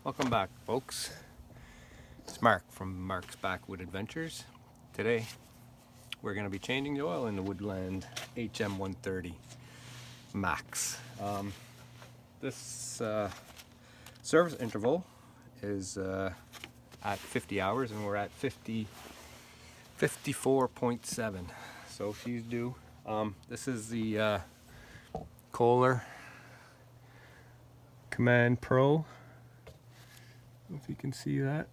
Welcome back, folks. It's Mark from Mark's Backwood Adventures. Today, we're going to be changing the oil in the Woodland HM130 Max. This service interval is at 50 hours, and we're at 54.7. So she's due. This is the Kohler Command Pro. I don't know if you can see that.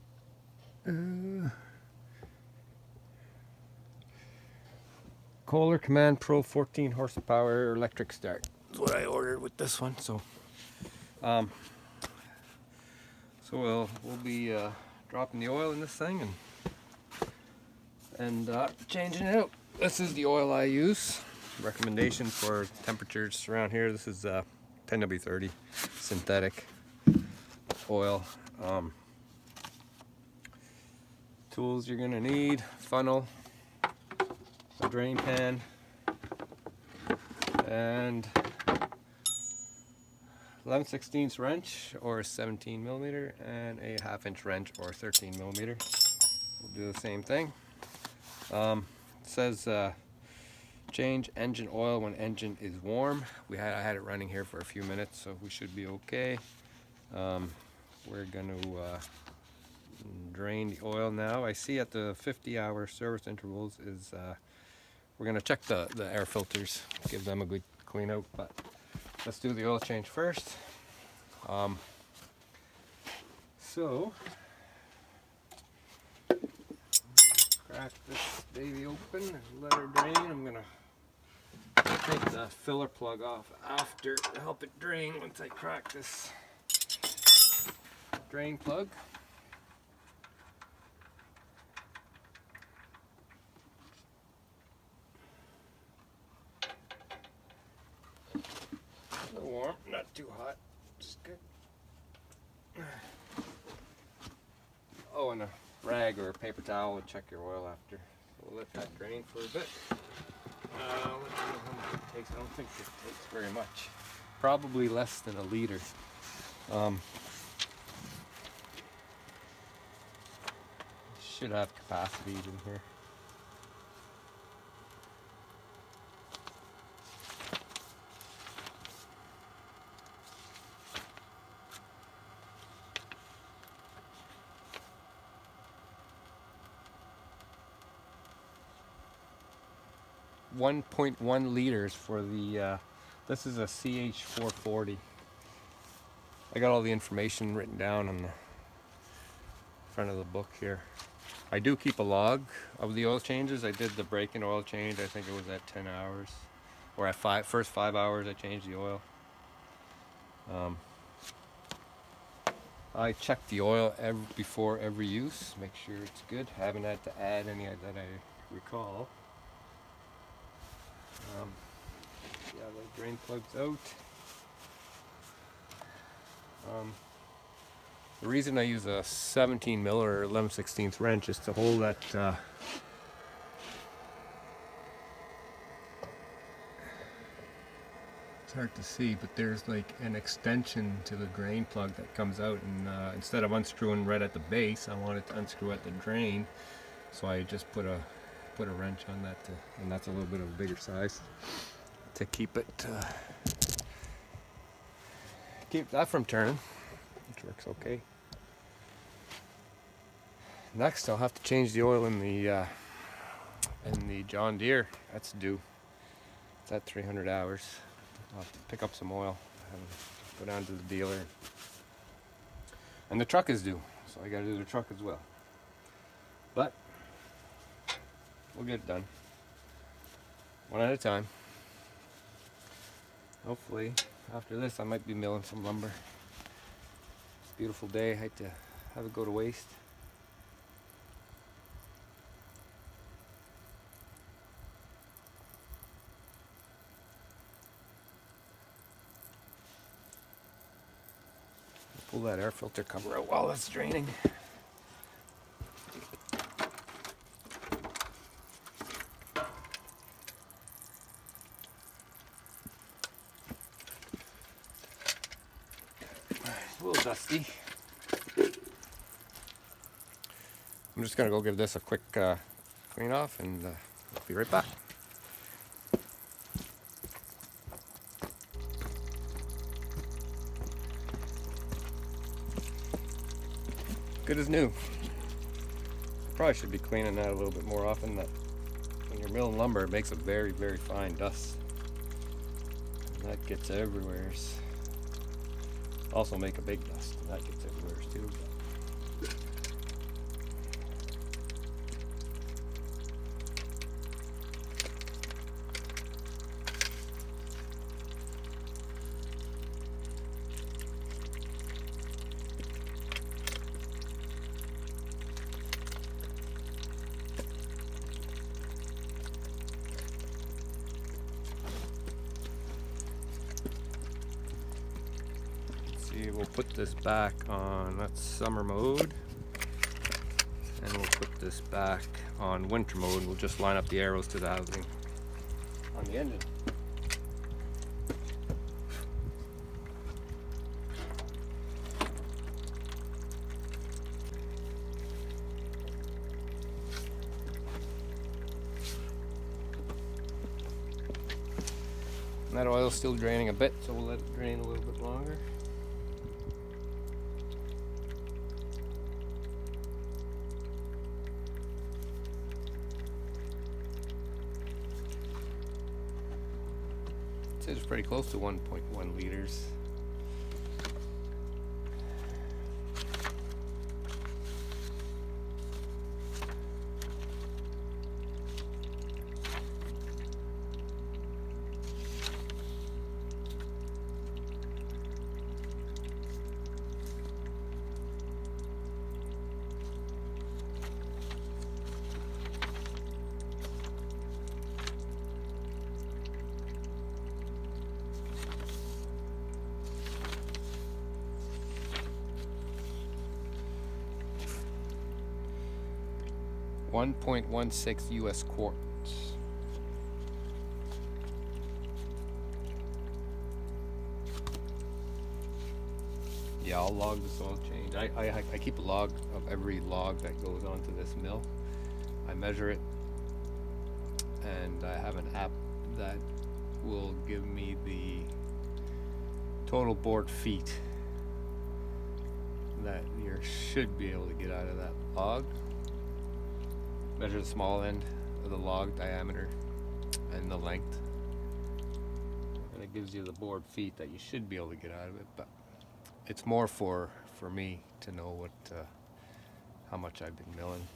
Kohler Command Pro 14 horsepower electric start. That's what I ordered with this one. So we'll be dropping the oil in this thing and changing it out. This is the oil I use. Recommendation for temperatures around here. This is 10W30 synthetic oil. Tools you're gonna need: funnel, a drain pan, and 11/16 wrench or 17mm, and a 1/2" wrench or 13mm. We'll do the same thing. It says change engine oil when engine is warm. I had it running here for a few minutes, so we should be okay. We're going to drain the oil now. I see at the 50-hour service intervals is we're going to check the air filters, give them a good clean out, but let's do the oil change first. So crack this baby open and let her drain. I'm going to take the filler plug off after to help it drain once I crack this drain plug. A little warm, not too hot, just good. Oh, and a rag or a paper towel would check your oil after. So we'll let that drain for a bit. I'll let you know how much it takes. I don't think it takes very much. Probably less than a liter. Should have capacity in here. .1 liters for the this is a CH440. I got all the information written down on the front of the book here. I do keep a log of the oil changes. I did the break-in oil change. I think it was at 10 hours, or at first 5 hours I changed the oil. I check the oil before every use, make sure it's good. Haven't had to add any that I recall. Yeah, the drain plug's out. The reason I use a 17mm or 11/16 wrench is to hold that it's hard to see, but there's like an extension to the drain plug that comes out, and instead of unscrewing right at the base, I wanted to unscrew at the drain, so I just put a wrench on that, and that's a little bit of a bigger size to keep that from turning, which works okay. Next, I'll have to change the oil in the John Deere. That's due. It's at 300 hours. I'll have to pick up some oil and go down to the dealer. And the truck is due, so I got to do the truck as well. But we'll get it done, one at a time. Hopefully, after this, I might be milling some lumber. It's a beautiful day. I hate to have it go to waste. Pull that air filter cover out while it's draining. A little dusty. I'm just gonna go give this a quick clean off, and I'll be right back. Good as new. Probably should be cleaning that a little bit more often. That when you're milling lumber, it makes a very, very fine dust. And that gets everywhere. Also make a big dust. And that gets everywhere too. We'll put this back on, that's summer mode, and we'll put this back on winter mode. We'll just line up the arrows to the housing on the engine. And that oil's still draining a bit, so we'll let it drain a little bit longer. It's pretty close to 1.1 liters. $1.16 US quarts. Yeah, I'll log this oil change. I keep a log of every log that goes onto this mill. I measure it, and I have an app that will give me the total board feet that you should be able to get out of that log. Measure the small end of the log diameter and the length, and it gives you the board feet that you should be able to get out of it. But it's more for me to know what how much I've been milling.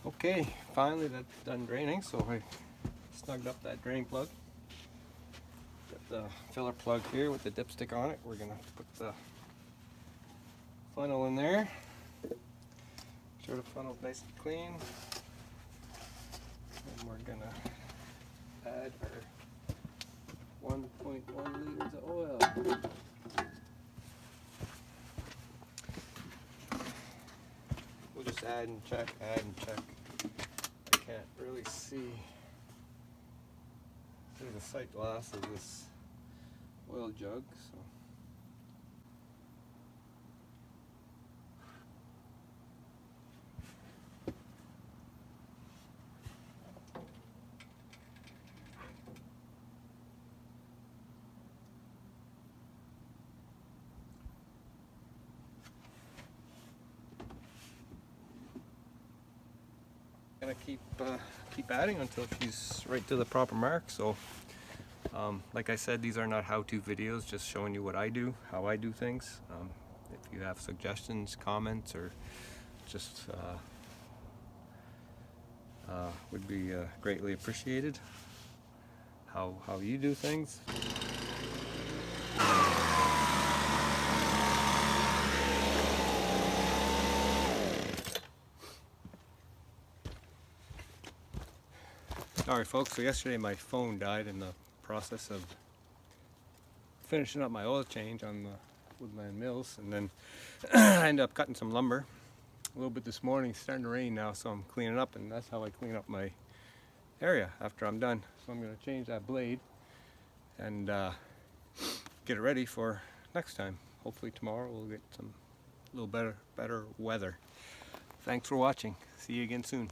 Okay, finally that's done draining, so I snugged up that drain plug. Got the filler plug here with the dipstick on it. We're gonna put the funnel in there. Sure the funnel's nice and clean. And we're gonna add our 1.1 liters of oil. We'll just add and check, add and check. I can't really see through the sight glass of this oil jug, so. Gonna keep adding until she's right to the proper mark. So like I said, these are not how-to videos, just showing you what I do, how I do things. If you have suggestions, comments, or just would be greatly appreciated how you do things. Sorry folks, so yesterday my phone died in the process of finishing up my oil change on the Woodland Mills, and then I ended up cutting some lumber a little bit this morning. It's starting to rain now, so I'm cleaning up, and that's how I clean up my area after I'm done. So I'm going to change that blade and get it ready for next time. Hopefully tomorrow we'll get some little better weather. Thanks for watching. See you again soon.